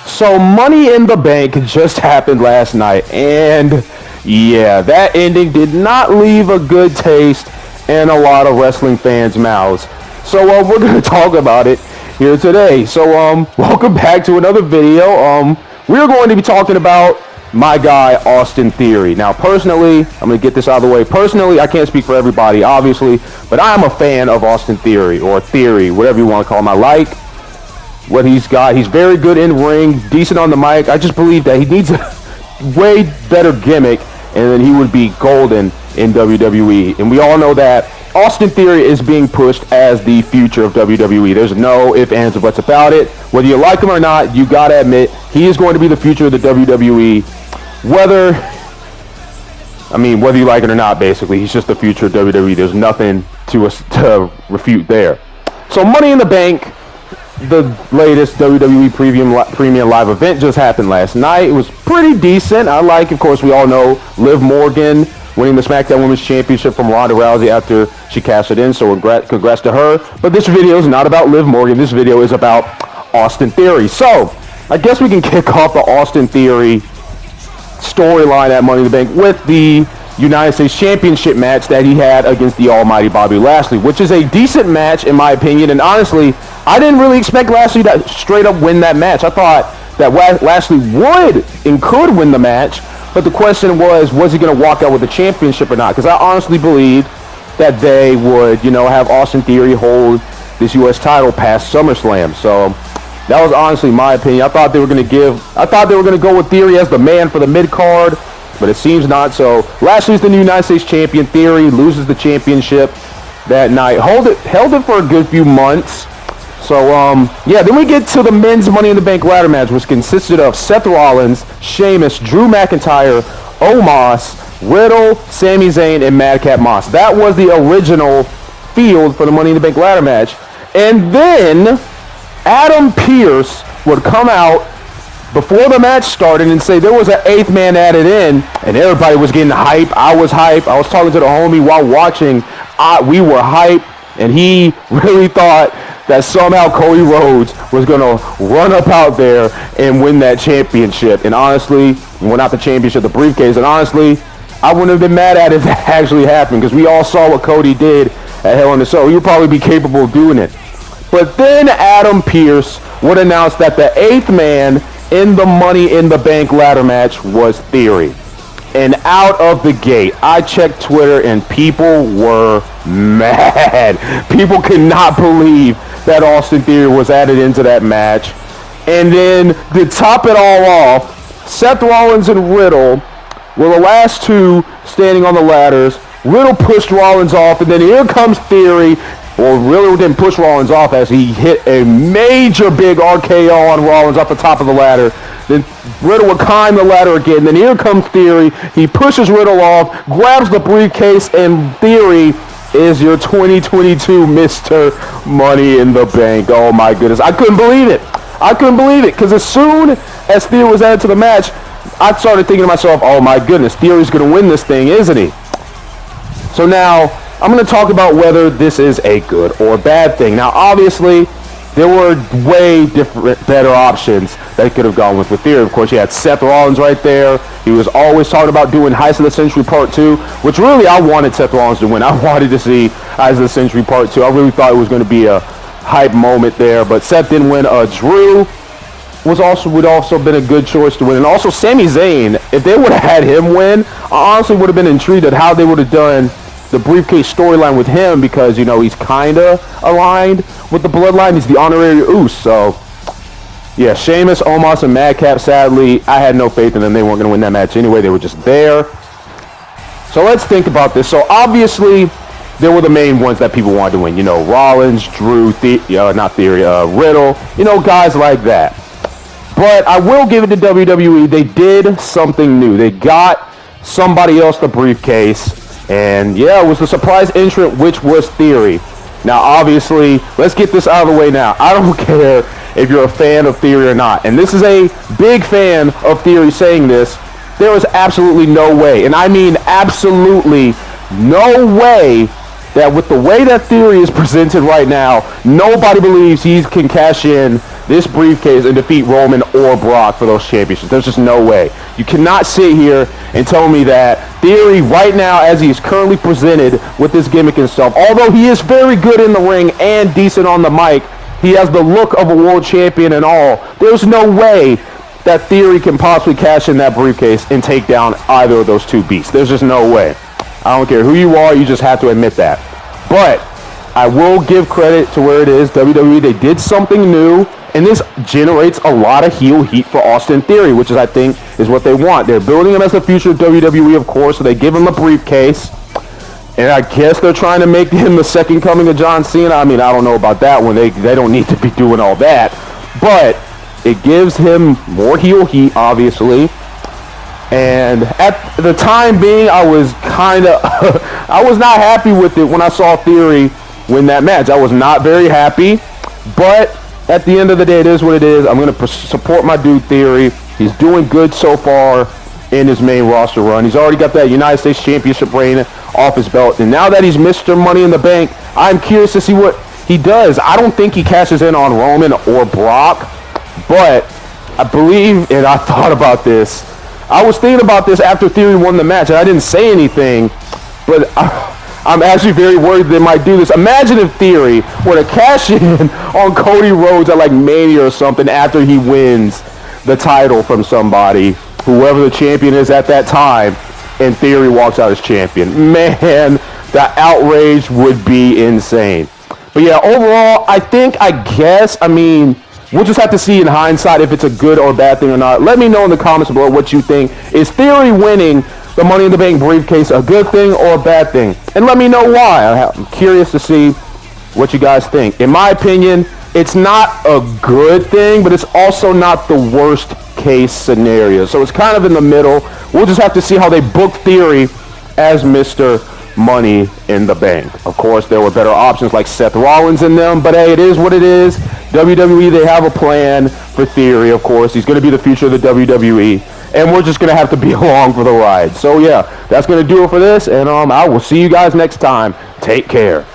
So Money in the Bank just happened last night, and yeah, that ending did not leave a good taste in a lot of wrestling fans' mouths. So we're going to talk about it here today. So welcome back to another video. We're going to be talking about my guy Austin Theory. Now personally, I'm going to get this out of the way. Personally, I can't speak for everybody, obviously, but I'm a fan of Austin Theory, or Theory, whatever you want to call him. I like what he's got. He's very good in ring, decent on the mic. I just believe that he needs a way better gimmick, and then he would be golden in WWE. And we all know that Austin Theory is being pushed as the future of WWE. There's no ifs, ands, or buts about it. Whether you like him or not, you gotta admit he is going to be the future of the WWE. Whether you like it or not, basically, he's just the future of WWE. There's nothing to refute there. So Money in the Bank, the latest WWE Premium Live event, just happened last night. It was pretty decent. Of course, we all know Liv Morgan winning the SmackDown Women's Championship from Ronda Rousey after she cashed it in, so congrats to her. But this video is not about Liv Morgan. This video is about Austin Theory. So I guess we can kick off the Austin Theory storyline at Money in the Bank with the United States Championship match that he had against the almighty Bobby Lashley, which is a decent match in my opinion. And honestly, I didn't really expect Lashley to straight up win that match. I thought that Lashley would and could win the match, but the question was he going to walk out with the championship or not? Because I honestly believed that they would, have Austin Theory hold this U.S. title past SummerSlam. So that was honestly my opinion. I thought they were going to go with Theory as the man for the mid-card, but it seems not. So Lashley's the new United States champion. Theory loses the championship that night. Held it for a good few months. So then we get to the men's Money in the Bank ladder match, which consisted of Seth Rollins, Sheamus, Drew McIntyre, Omos, Riddle, Sami Zayn, and Madcap Moss. That was the original field for the Money in the Bank ladder match. And then Adam Pearce would come out before the match started and say there was an eighth man added in, and everybody was getting hype. I was hype. I was talking to the homie while watching. We were hype, and he really thought that somehow Cody Rhodes was going to run up out there and win that championship. And honestly, well, not the championship, the briefcase. And honestly, I wouldn't have been mad at it if that actually happened, because we all saw what Cody did at Hell in a Cell. He would probably be capable of doing it. But then Adam Pearce would announce that the eighth man in the Money in the Bank ladder match was Theory. And out of the gate, I checked Twitter and people were mad. People could not believe that Austin Theory was added into that match. And then to top it all off, Seth Rollins and Riddle were the last two standing on the ladders. Riddle pushed Rollins off, and then here comes Theory. Well, Riddle didn't push Rollins off as he hit a major big RKO on Rollins off the top of the ladder. Then Riddle would climb the ladder again. Then here comes Theory. He pushes Riddle off, grabs the briefcase, and Theory is your 2022 Mr. Money in the Bank. Oh my goodness. I couldn't believe it. Because as soon as Theory was added to the match, I started thinking to myself, oh my goodness, Theory's going to win this thing, isn't he? So now I'm going to talk about whether this is a good or bad thing. Now, obviously, there were way better options that he could have gone with Theory. Of course, you had Seth Rollins right there. He was always talking about doing Heist of the Century Part 2, which really I wanted Seth Rollins to win. I wanted to see Heist of the Century Part 2. I really thought it was going to be a hype moment there, but Seth didn't win. Drew would also been a good choice to win. And also Sami Zayn, if they would have had him win, I honestly would have been intrigued at how they would have done the briefcase storyline with him, because he's kind of aligned with the bloodline. He's the honorary Uso. So yeah, Sheamus, Omos, and Madcap, sadly, I had no faith in them. They weren't going to win that match anyway. They were just there. So let's think about this. So obviously, there were the main ones that people wanted to win. Rollins, Drew, Riddle, guys like that. But I will give it to WWE. They did something new. They got somebody else the briefcase. And yeah, it was the surprise entrant, which was Theory. Now, obviously, let's get this out of the way now. I don't care if you're a fan of Theory or not. And this is a big fan of Theory saying this. There is absolutely no way, and I mean absolutely no way, that with the way that Theory is presented right now, nobody believes he can cash in this briefcase and defeat Roman or Brock for those championships. There's just no way. You cannot sit here and tell me that Theory right now, as he is currently presented with this gimmick and stuff, although he is very good in the ring and decent on the mic, he has the look of a world champion and all. There's no way that Theory can possibly cash in that briefcase and take down either of those two beasts. There's just no way. I don't care who you are, you just have to admit that. But I will give credit to where it is. WWE, they did something new, and this generates a lot of heel heat for Austin Theory, which is, I think, is what they want. They're building him as the future of WWE, of course, so they give him a briefcase. And I guess they're trying to make him the second coming of John Cena. I mean, I don't know about that one. They don't need to be doing all that. But it gives him more heel heat, obviously. And at the time being, I was kind of, I was not happy with it when I saw Theory win that match. I was not very happy, but at the end of the day, it is what it is. I'm going to support my dude Theory. He's doing good so far in his main roster run. He's already got that United States Championship reign off his belt. And now that he's Mr. Money in the Bank, I'm curious to see what he does. I don't think he cashes in on Roman or Brock, but I believe, and I thought about this, I was thinking about this after Theory won the match, and I didn't say anything, but I'm actually very worried they might do this. Imagine if Theory were to cash in on Cody Rhodes at like Mania or something after he wins the title from somebody, whoever the champion is at that time, and Theory walks out as champion. Man, the outrage would be insane. But yeah, overall, I mean, we'll just have to see in hindsight if it's a good or bad thing or not. Let me know in the comments below what you think. Is Theory winning the Money in the Bank briefcase a good thing or a bad thing? And let me know why. I'm curious to see what you guys think. In my opinion, it's not a good thing, but it's also not the worst case scenario. So it's kind of in the middle. We'll just have to see how they book Theory as Mr. Money in the Bank. Of course, there were better options like Seth Rollins in them, but hey, it is what it is. WWE, they have a plan for Theory, of course. He's going to be the future of the WWE, and we're just going to have to be along for the ride. So yeah, that's going to do it for this, and I will see you guys next time. Take care.